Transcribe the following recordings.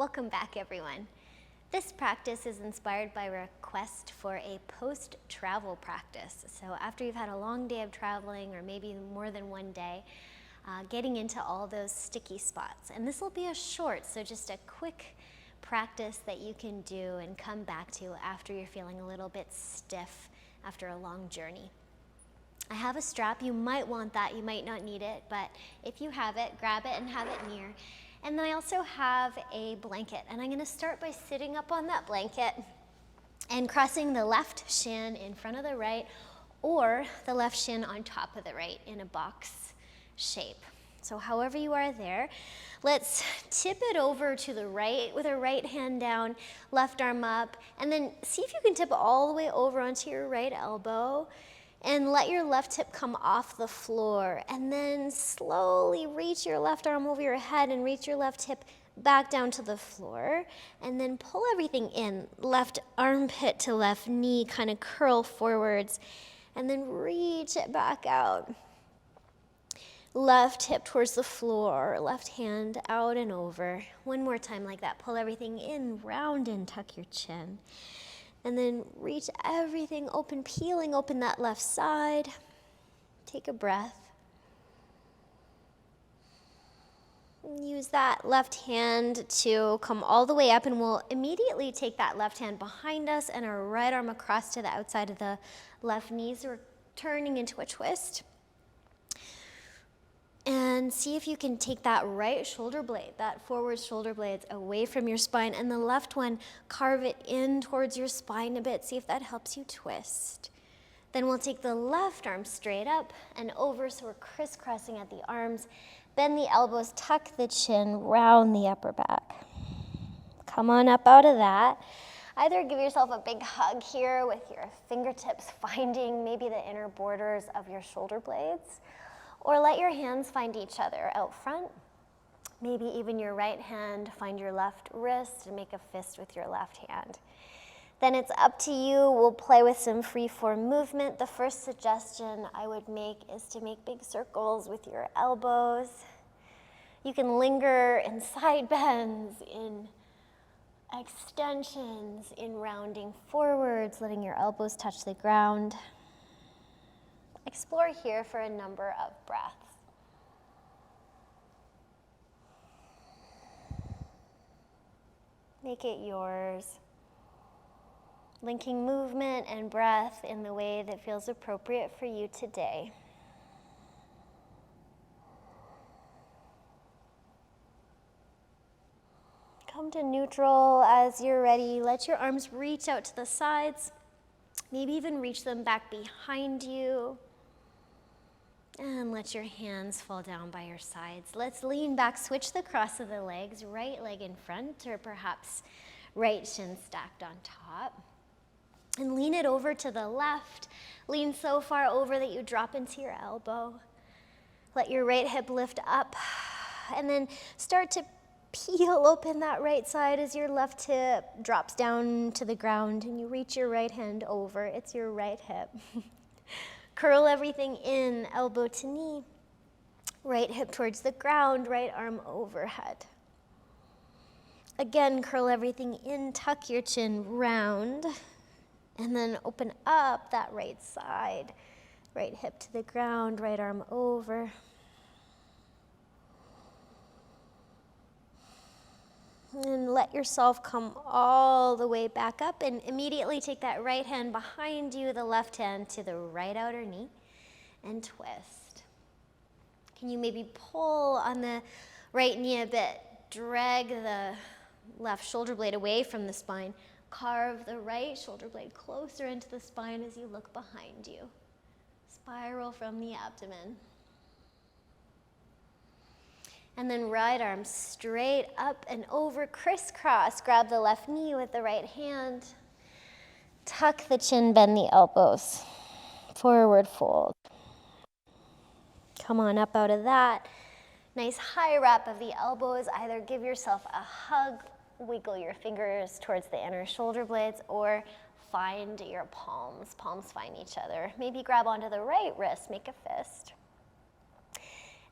Welcome back, everyone. This practice is inspired by a request for a post-travel practice. So after you've had a long day of traveling, or maybe more than one day, getting into all those sticky spots. And this will be a short, so just a quick practice that you can do and come back to after you're feeling a little bit stiff after a long journey. I have a strap. You might want that, you might not need it, but if you have it, grab it and have it near. And then I also have a blanket, and I'm going to start by sitting up on that blanket and crossing the left shin in front of the right, or the left shin on top of the right in a box shape. So however you are there, let's tip it over to the right with a right hand down, left arm up, and then see if you can tip all the way over onto your right elbow and let your left hip come off the floor, and then slowly reach your left arm over your head and reach your left hip back down to the floor, and then pull everything in, left armpit to left knee, kind of curl forwards, and then reach it back out. Left hip towards the floor, left hand out and over. One more time like that. Pull everything in, round and tuck your chin. And then reach everything open, peeling open that left side. Take a breath. Use that left hand to come all the way up, and we'll immediately take that left hand behind us and our right arm across to the outside of the left knee. So we're turning into a twist. And see if you can take that right shoulder blade, that forward shoulder blade away from your spine, and the left one, carve it in towards your spine a bit. See if that helps you twist. Then we'll take the left arm straight up and over, so we're crisscrossing at the arms. Bend the elbows, tuck the chin, round the upper back. Come on up out of that. Either give yourself a big hug here with your fingertips finding maybe the inner borders of your shoulder blades, or let your hands find each other out front. Maybe even your right hand find your left wrist and make a fist with your left hand. Then it's up to you. We'll play with some free-form movement. The first suggestion I would make is to make big circles with your elbows. You can linger in side bends, in extensions, in rounding forwards, letting your elbows touch the ground. Explore here for a number of breaths. Make it yours. Linking movement and breath in the way that feels appropriate for you today. Come to neutral as you're ready. Let your arms reach out to the sides. Maybe even reach them back behind you. And let your hands fall down by your sides. Let's lean back, switch the cross of the legs, right leg in front, or perhaps right shin stacked on top. And lean it over to the left. Lean so far over that you drop into your elbow. Let your right hip lift up. And then start to peel open that right side as your left hip drops down to the ground and you reach your right hand over. It's your right hip. Curl everything in, elbow to knee. Right hip towards the ground, right arm overhead. Again, curl everything in, tuck your chin round, and then open up that right side. Right hip to the ground, right arm over. And let yourself come all the way back up, and immediately take that right hand behind you, the left hand to the right outer knee, and twist. Can you maybe pull on the right knee a bit? Drag the left shoulder blade away from the spine. Carve the right shoulder blade closer into the spine as you look behind you. Spiral from the abdomen. And then right arm straight up and over, crisscross. Grab the left knee with the right hand. Tuck the chin, bend the elbows. Forward fold. Come on up out of that. Nice high wrap of the elbows. Either give yourself a hug, wiggle your fingers towards the inner shoulder blades, or find your palms. Palms find each other. Maybe grab onto the right wrist, make a fist.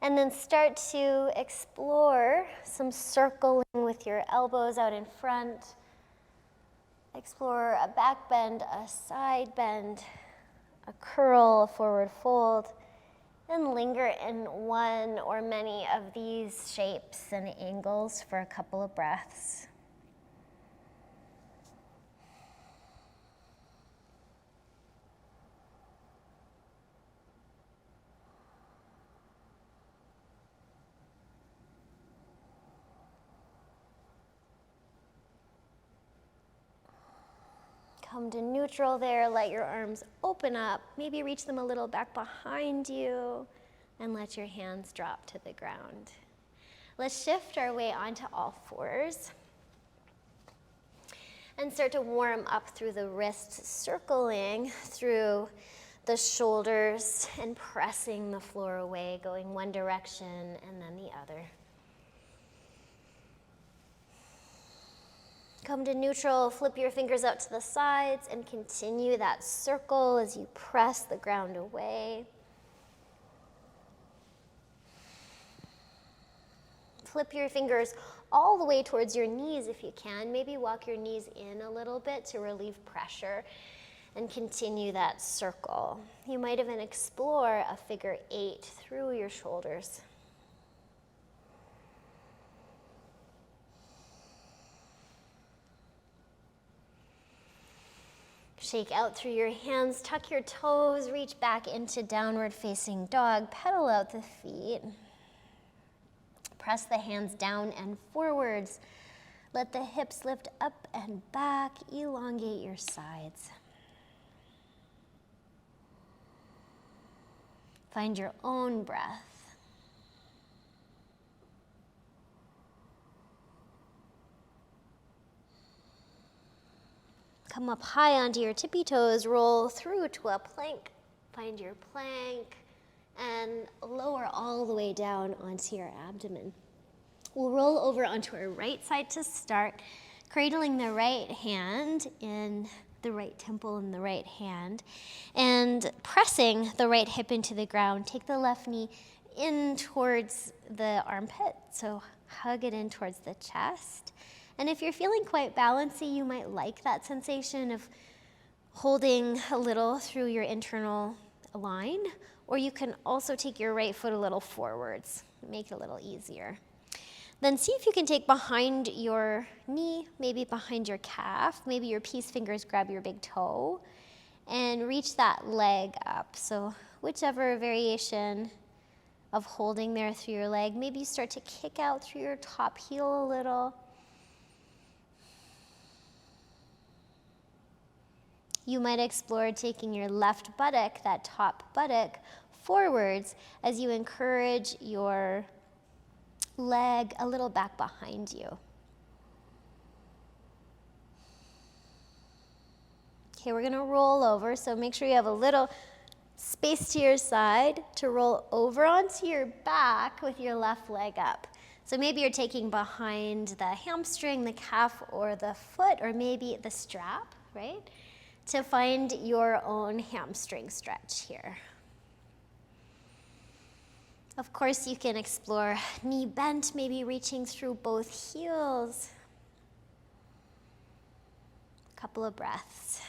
And then start to explore some circling with your elbows out in front. Explore a back bend, a side bend, a curl, a forward fold, and linger in one or many of these shapes and angles for a couple of breaths. Come to neutral there, let your arms open up, maybe reach them a little back behind you, and let your hands drop to the ground. Let's shift our way onto all fours and start to warm up through the wrists, circling through the shoulders and pressing the floor away, going one direction and then the other. Come to neutral, flip your fingers out to the sides and continue that circle as you press the ground away. Flip your fingers all the way towards your knees if you can. Maybe walk your knees in a little bit to relieve pressure and continue that circle. You might even explore a figure 8 through your shoulders. Shake out through your hands, tuck your toes, reach back into downward facing dog, pedal out the feet. Press the hands down and forwards. Let the hips lift up and back, elongate your sides. Find your own breath. Come up high onto your tippy toes, roll through to a plank. Find your plank and lower all the way down onto your abdomen. We'll roll over onto our right side to start, cradling the right hand in the right temple in the right hand, and pressing the right hip into the ground. Take the left knee in towards the armpit, so hug it in towards the chest. And if you're feeling quite bouncy, you might like that sensation of holding a little through your internal line, or you can also take your right foot a little forwards, make it a little easier. Then see if you can take behind your knee, maybe behind your calf, maybe your peace fingers grab your big toe, and reach that leg up. So whichever variation of holding there through your leg, maybe you start to kick out through your top heel a little. You might explore taking your left buttock, that top buttock, forwards as you encourage your leg a little back behind you. Okay, we're gonna roll over, so make sure you have a little space to your side to roll over onto your back with your left leg up. So maybe you're taking behind the hamstring, the calf, or the foot, or maybe the strap, right? To find your own hamstring stretch here. Of course, you can explore knee bent, maybe reaching through both heels. A couple of breaths.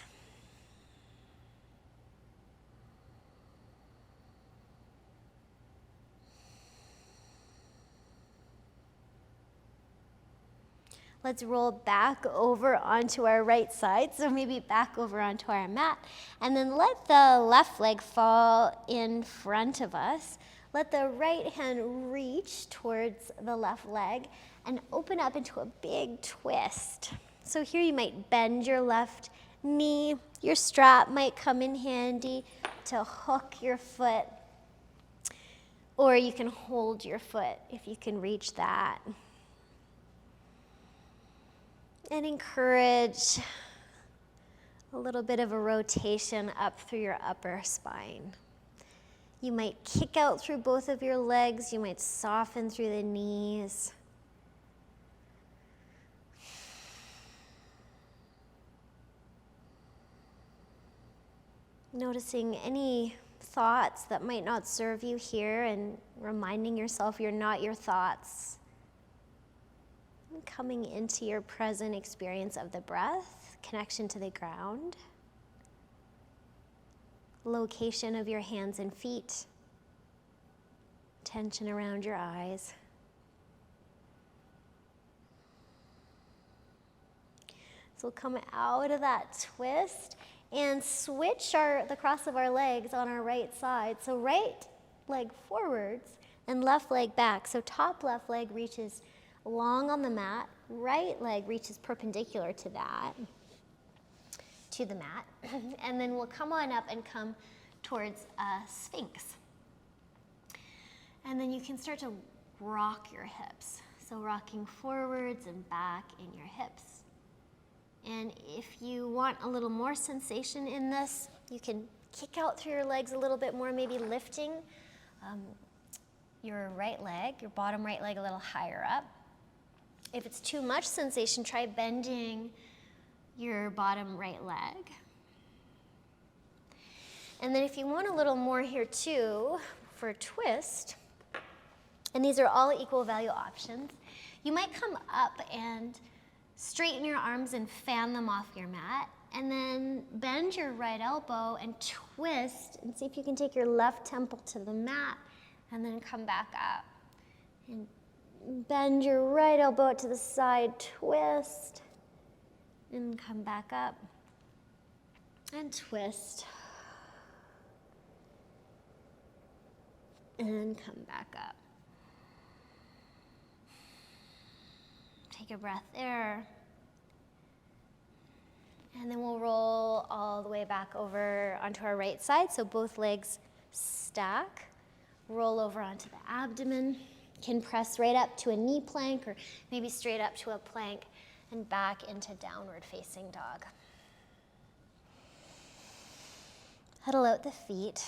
Let's roll back over onto our right side, so maybe back over onto our mat, and then let the left leg fall in front of us. Let the right hand reach towards the left leg and open up into a big twist. So here you might bend your left knee. Your strap might come in handy to hook your foot, or you can hold your foot if you can reach that. And encourage a little bit of a rotation up through your upper spine. You might kick out through both of your legs. You might soften through the knees. Noticing any thoughts that might not serve you here and reminding yourself you're not your thoughts. And coming into your present experience of the breath, connection to the ground, location of your hands and feet, tension around your eyes. So we'll come out of that twist and switch the cross of our legs on our right side. So right leg forwards and left leg back. So top left leg reaches long on the mat, right leg reaches perpendicular to the mat. And then we'll come on up and come towards Sphinx. And then you can start to rock your hips. So rocking forwards and back in your hips. And if you want a little more sensation in this, you can kick out through your legs a little bit more, maybe lifting your right leg, your bottom right leg a little higher up. If it's too much sensation, try bending your bottom right leg. And then if you want a little more here too, for a twist, and these are all equal value options, you might come up and straighten your arms and fan them off your mat, and then bend your right elbow and twist, and see if you can take your left temple to the mat, and then come back up. And bend your right elbow to the side, twist, and come back up, and twist, and come back up. Take a breath there. And then we'll roll all the way back over onto our right side. So both legs stack. Roll over onto the abdomen. Can press right up to a knee plank or maybe straight up to a plank and back into downward facing dog. Huddle out the feet.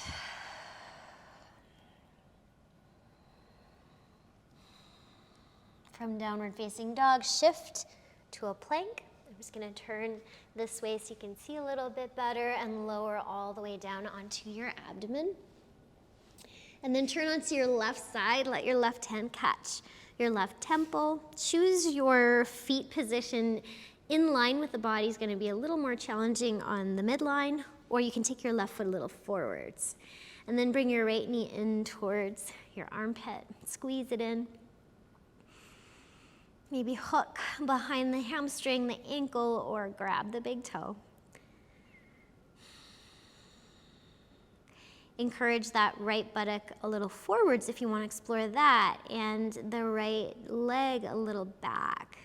From downward facing dog, shift to a plank. I'm just going to turn this way so you can see a little bit better and lower all the way down onto your abdomen. And then turn onto your left side. Let your left hand catch your left temple. Choose your feet position in line with the body. Is going to be a little more challenging on the midline, or you can take your left foot a little forwards. And then bring your right knee in towards your armpit. Squeeze it in. Maybe hook behind the hamstring, the ankle, or grab the big toe. Encourage that right buttock a little forwards if you want to explore that, and the right leg a little back.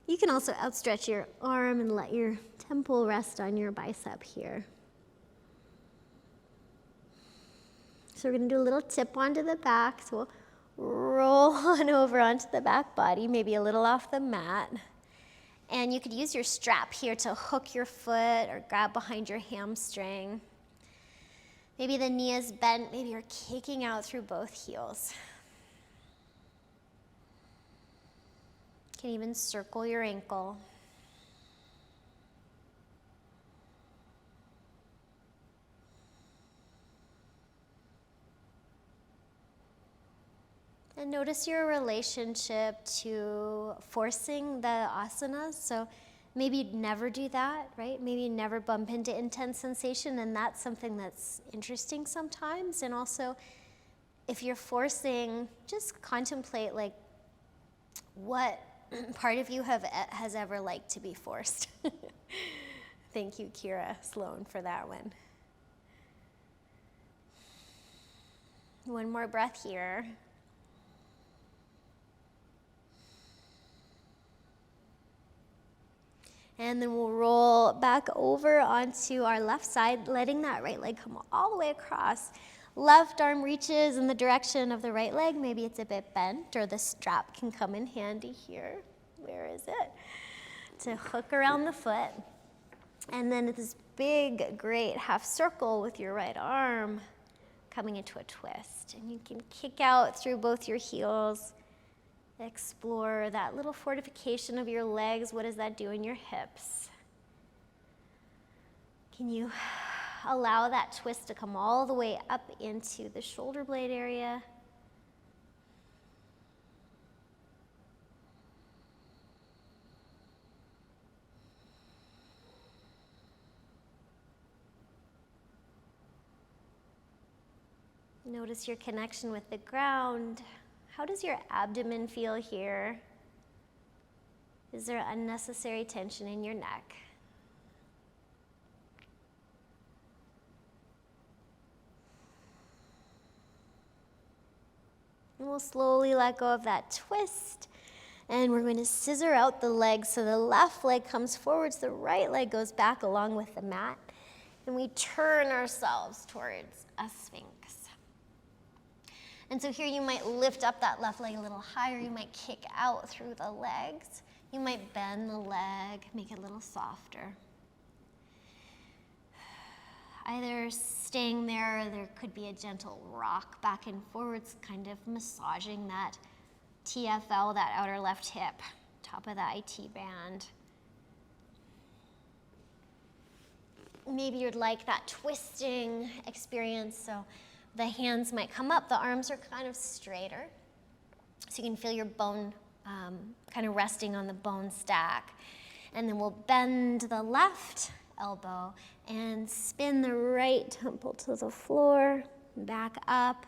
You can also outstretch your arm and let your temple rest on your bicep here. So we're going to do a little tip onto the back. So we'll roll on over onto the back body, maybe a little off the mat. And you could use your strap here to hook your foot or grab behind your hamstring. Maybe the knee is bent, maybe you're kicking out through both heels. You can even circle your ankle. And notice your relationship to forcing the asanas. So maybe you'd never do that, right? Maybe you never bump into intense sensation, and that's something that's interesting sometimes. And also, if you're forcing, just contemplate like what part of you has ever liked to be forced. Thank you, Kira Sloan, for that one. One more breath here. And then we'll roll back over onto our left side, letting that right leg come all the way across. Left arm reaches in the direction of the right leg. Maybe it's a bit bent, or the strap can come in handy here. Where is it? To hook around the foot. And then this big, great half circle with your right arm coming into a twist. And you can kick out through both your heels. Explore that little fortification of your legs. What does that do in your hips? Can you allow that twist to come all the way up into the shoulder blade area. Notice your connection with the ground. How does your abdomen feel here? Is there unnecessary tension in your neck? And we'll slowly let go of that twist. And we're going to scissor out the legs so the left leg comes forwards, the right leg goes back along with the mat. And we turn ourselves towards a sphinx. And so here you might lift up that left leg a little higher. You might kick out through the legs. You might bend the leg, make it a little softer. Either staying there, or there could be a gentle rock back and forwards, kind of massaging that TFL, that outer left hip, top of the IT band. Maybe you'd like that twisting experience, so the hands might come up, the arms are kind of straighter, so you can feel your bone kind of resting on the bone stack. And then we'll bend the left elbow and spin the right temple to the floor, back up.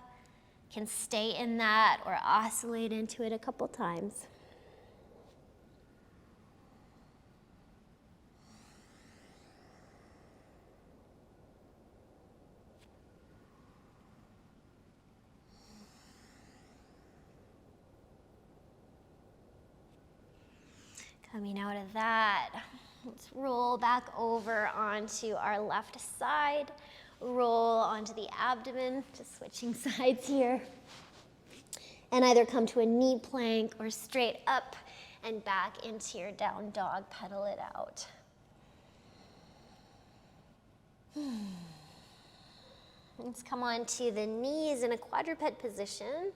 Can stay in that or oscillate into it a couple times. Coming out of that, let's roll back over onto our left side. Roll onto the abdomen, just switching sides here. And either come to a knee plank or straight up and back into your down dog, pedal it out. Let's come onto the knees in a quadruped position.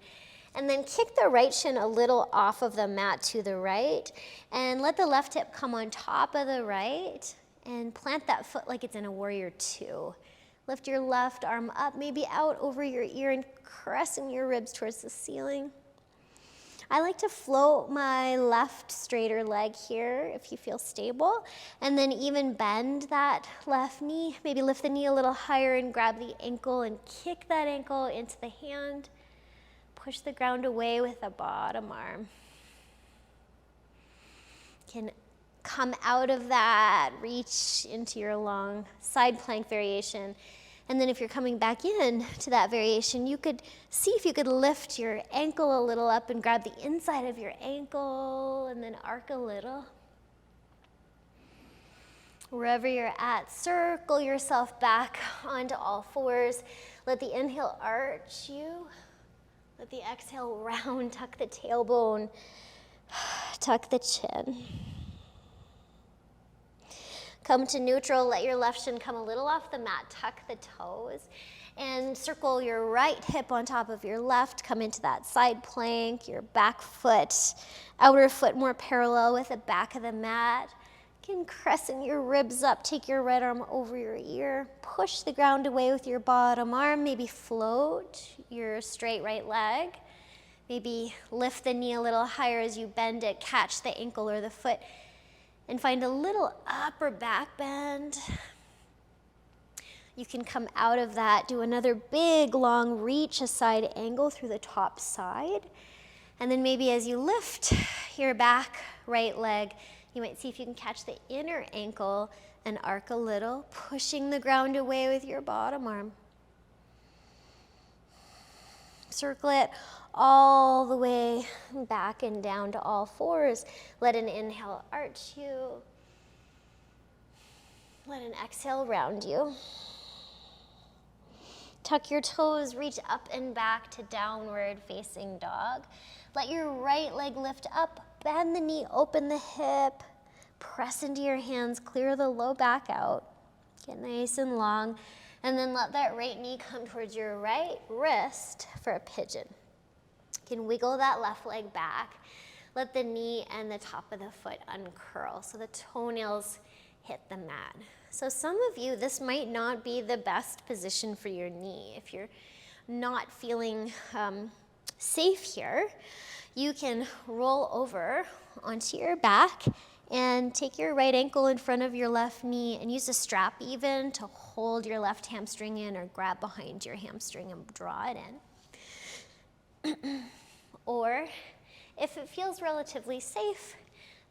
And then kick the right shin a little off of the mat to the right. And let the left hip come on top of the right. And plant that foot like it's in a warrior two. Lift your left arm up, maybe out over your ear and pressing your ribs towards the ceiling. I like to float my left straighter leg here if you feel stable. And then even bend that left knee. Maybe lift the knee a little higher and grab the ankle and kick that ankle into the hand. Push the ground away with the bottom arm. Can come out of that, reach into your long side plank variation. And then if you're coming back in to that variation, you could see if you could lift your ankle a little up and grab the inside of your ankle and then arc a little. Wherever you're at, circle yourself back onto all fours. Let the inhale arch you. Let the exhale round, tuck the tailbone, tuck the chin. Come to neutral, let your left shin come a little off the mat, tuck the toes, and circle your right hip on top of your left, come into that side plank, your back foot, outer foot more parallel with the back of the mat. You can crescent your ribs up, take your right arm over your ear, push the ground away with your bottom arm, maybe float your straight right leg, maybe lift the knee a little higher as you bend it, catch the ankle or the foot, and find a little upper back bend. You can come out of that, do another big long reach, a side angle through the top side, and then maybe as you lift your back right leg, you might see if you can catch the inner ankle and arc a little, pushing the ground away with your bottom arm. Circle it all the way back and down to all fours. Let an inhale arch you. Let an exhale round you. Tuck your toes, reach up and back to downward facing dog. Let your right leg lift up, bend the knee, open the hip, press into your hands, clear the low back out. Get nice and long, and then let that right knee come towards your right wrist for a pigeon. You can wiggle that left leg back. Let the knee and the top of the foot uncurl so the toenails hit the mat. So some of you, this might not be the best position for your knee. If you're not feeling safe here, you can roll over onto your back and take your right ankle in front of your left knee and use a strap even to hold your left hamstring in, or grab behind your hamstring and draw it in. Or if it feels relatively safe,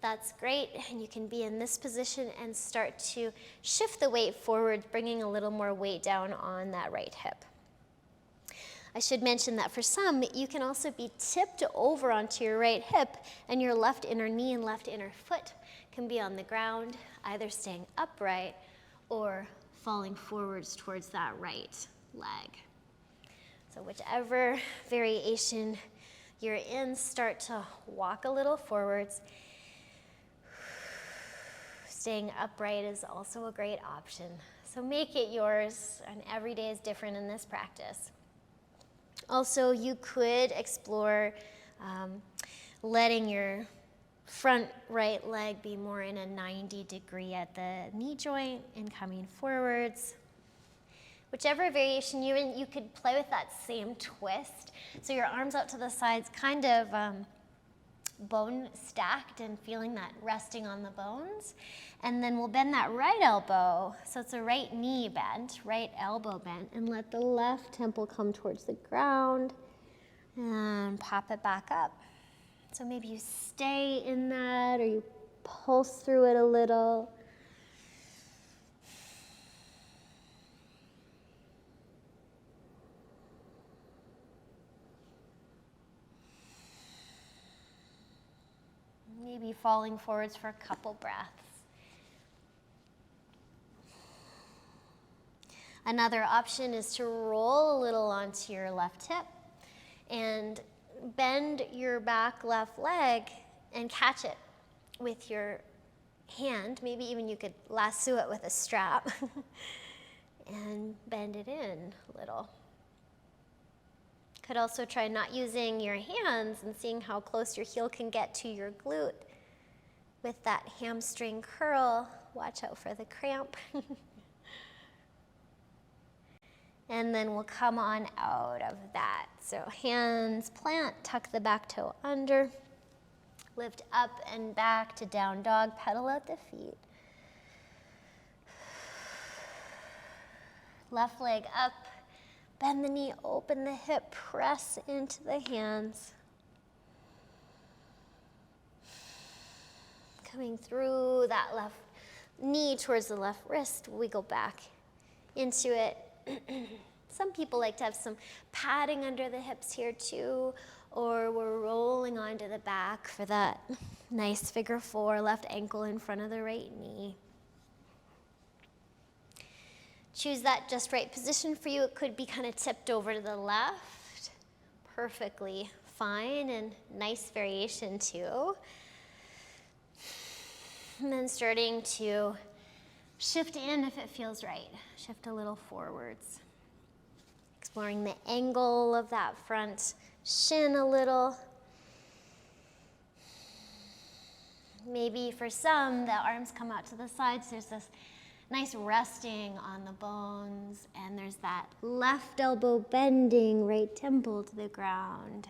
that's great, and you can be in this position and start to shift the weight forward, bringing a little more weight down on that right hip. I should mention that for some, you can also be tipped over onto your right hip, and your left inner knee and left inner foot can be on the ground, either staying upright or falling forwards towards that right leg. So whichever variation you're in, start to walk a little forwards. Staying upright is also a great option. So make it yours, and every day is different in this practice. Also, you could explore letting your front right leg be more in a 90-degree at the knee joint and coming forwards. Whichever variation you're in, you could play with that same twist. So your arms out to the sides, kind of bone stacked and feeling that resting on the bones. And then we'll bend that right elbow. So it's a right knee bent, right elbow bent, and let the left temple come towards the ground and pop it back up. So maybe you stay in that, or you pulse through it a little. Maybe falling forwards for a couple breaths. Another option is to roll a little onto your left hip and bend your back left leg and catch it with your hand. Maybe even you could lasso it with a strap and bend it in a little. Could also try not using your hands and seeing how close your heel can get to your glute. With that hamstring curl, watch out for the cramp. And then we'll come on out of that. So hands plant, tuck the back toe under, lift up and back to down dog, pedal out the feet. Left leg up, bend the knee, open the hip, press into the hands. Coming through that left knee towards the left wrist, wiggle back into it. Some people like to have some padding under the hips here too, or we're rolling onto the back for that nice figure four, left ankle in front of the right knee. Choose that just right position for you. It could be kind of tipped over to the left. Perfectly fine, and nice variation too. And then starting to shift in if it feels right. Shift a little forwards. Exploring the angle of that front shin a little. Maybe for some, the arms come out to the sides. There's this nice resting on the bones, and there's that left elbow bending, right temple to the ground.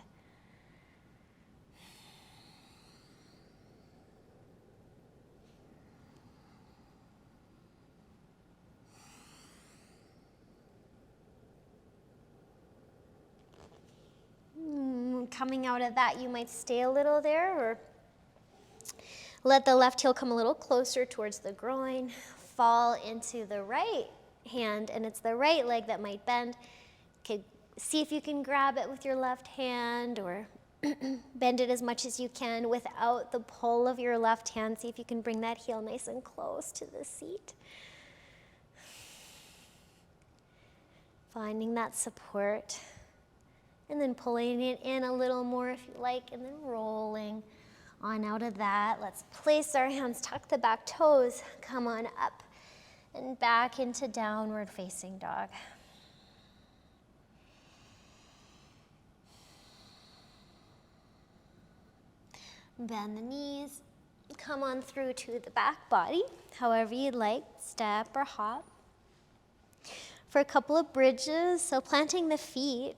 Coming out of that, you might stay a little there, or let the left heel come a little closer towards the groin, fall into the right hand, and it's the right leg that might bend. Okay, see if you can grab it with your left hand, or bend it as much as you can without the pull of your left hand. See if you can bring that heel nice and close to the seat. Finding that support. And then pulling it in a little more if you like, and then rolling on out of that. Let's place our hands, tuck the back toes, come on up and back into downward facing dog. Bend the knees, come on through to the back body, however you'd like, step or hop. For a couple of bridges, so planting the feet,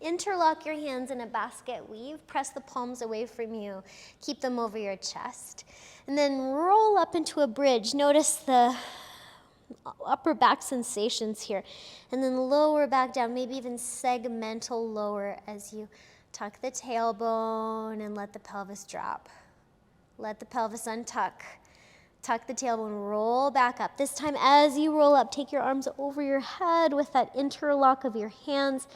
interlock your hands in a basket weave, press the palms away from you, keep them over your chest, and then roll up into a bridge. Notice the upper back sensations here, and then lower back down, maybe even segmental lower as you tuck the tailbone and let the pelvis drop. Let the pelvis untuck. Tuck the tailbone, roll back up. This time as you roll up, take your arms over your head with that interlock of your hands.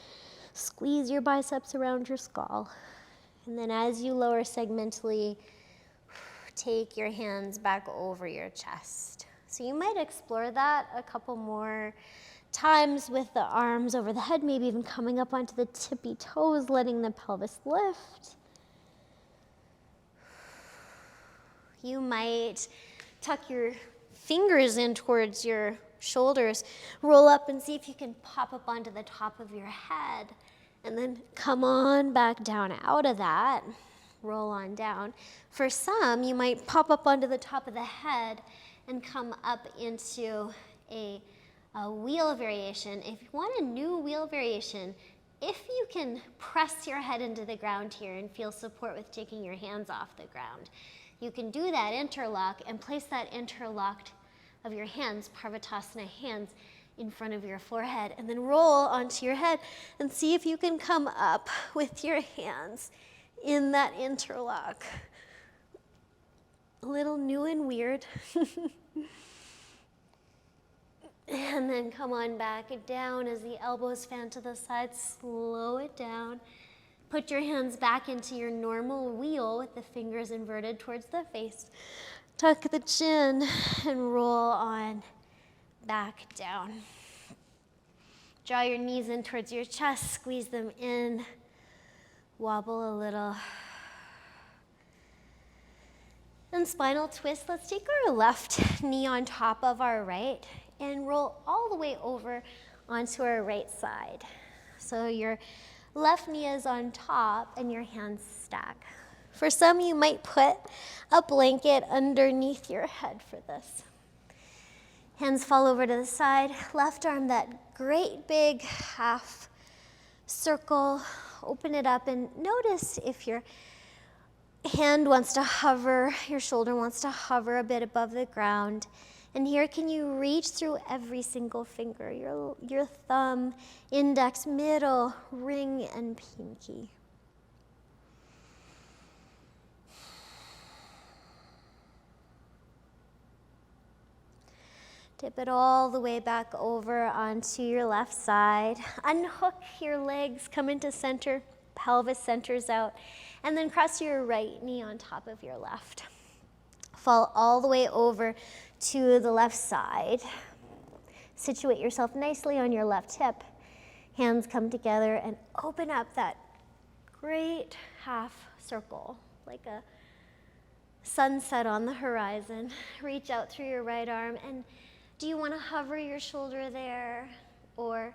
Squeeze your biceps around your skull. And then as you lower segmentally, take your hands back over your chest. So you might explore that a couple more times with the arms over the head, maybe even coming up onto the tippy toes, letting the pelvis lift. You might tuck your fingers in towards your shoulders, roll up and see if you can pop up onto the top of your head, and then come on back down out of that, roll on down. For some, you might pop up onto the top of the head and come up into a wheel variation. If you want a new wheel variation, if you can press your head into the ground here and feel support with taking your hands off the ground, you can do that interlock and place that interlocked of your hands, Parvatasana hands, in front of your forehead, and then roll onto your head and see if you can come up with your hands in that interlock. A little new and weird. And then come on back down as the elbows fan to the side, slow it down. Put your hands back into your normal wheel with the fingers inverted towards the face. Tuck the chin and roll on back down. Draw your knees in towards your chest, squeeze them in, wobble a little. And spinal twist, let's take our left knee on top of our right and roll all the way over onto our right side. So your left knee is on top and your hands stack. For some, you might put a blanket underneath your head for this. Hands fall over to the side. Left arm, that great big half circle. Open it up and notice if your hand wants to hover, your shoulder wants to hover a bit above the ground. And here, can you reach through every single finger, your thumb, index, middle, ring, and pinky. Tip it all the way back over onto your left side. Unhook your legs, come into center, pelvis centers out, and then cross your right knee on top of your left. Fall all the way over to the left side. Situate yourself nicely on your left hip. Hands come together and open up that great half circle, like a sunset on the horizon. Reach out through your right arm, and do you want to hover your shoulder there, or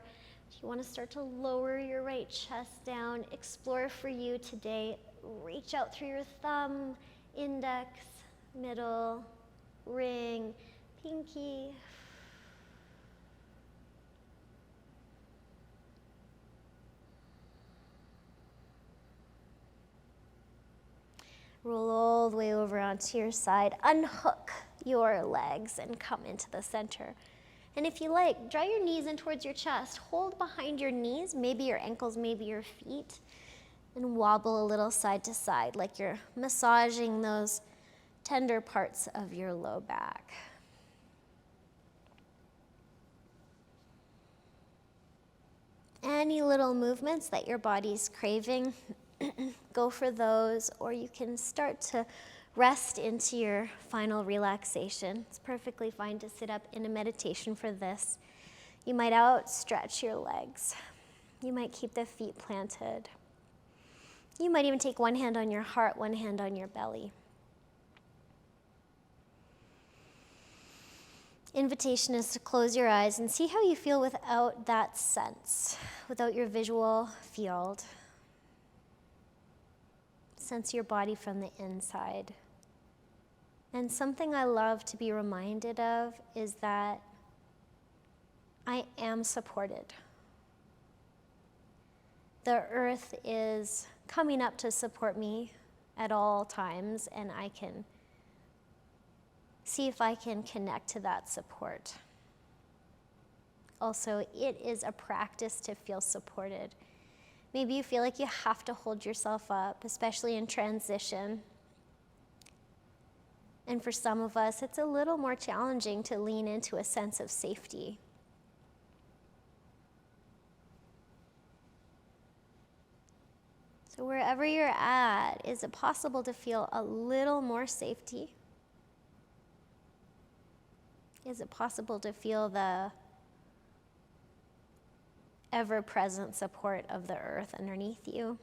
do you want to start to lower your right chest down? Explore for you today. Reach out through your thumb, index, middle, ring, pinky. Roll all the way over onto your side. Unhook your legs and come into the center. And if you like, draw your knees in towards your chest. Hold behind your knees, maybe your ankles, maybe your feet, and wobble a little side to side like you're massaging those tender parts of your low back. Any little movements that your body's craving, go for those, or you can start to rest into your final relaxation. It's perfectly fine to sit up in a meditation for this. You might outstretch your legs. You might keep the feet planted. You might even take one hand on your heart, one hand on your belly. Invitation is to close your eyes and see how you feel without that sense, without your visual field. Sense your body from the inside. And something I love to be reminded of is that I am supported. The earth is coming up to support me at all times, and I can see if I can connect to that support. Also, it is a practice to feel supported. Maybe you feel like you have to hold yourself up, especially in transition. And for some of us, it's a little more challenging to lean into a sense of safety. So wherever you're at, is it possible to feel a little more safety? Is it possible to feel the ever-present support of the earth underneath you?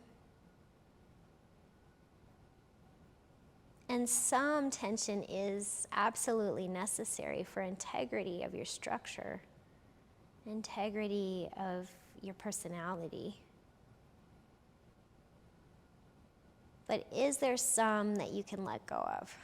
And some tension is absolutely necessary for integrity of your structure, integrity of your personality. But is there some that you can let go of?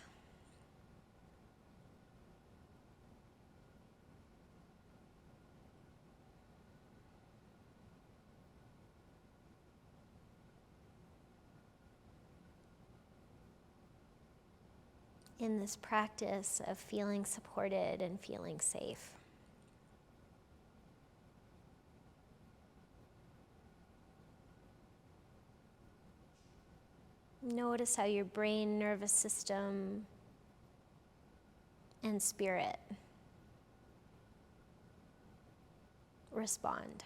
In this practice of feeling supported and feeling safe. Notice how your brain, nervous system, and spirit respond.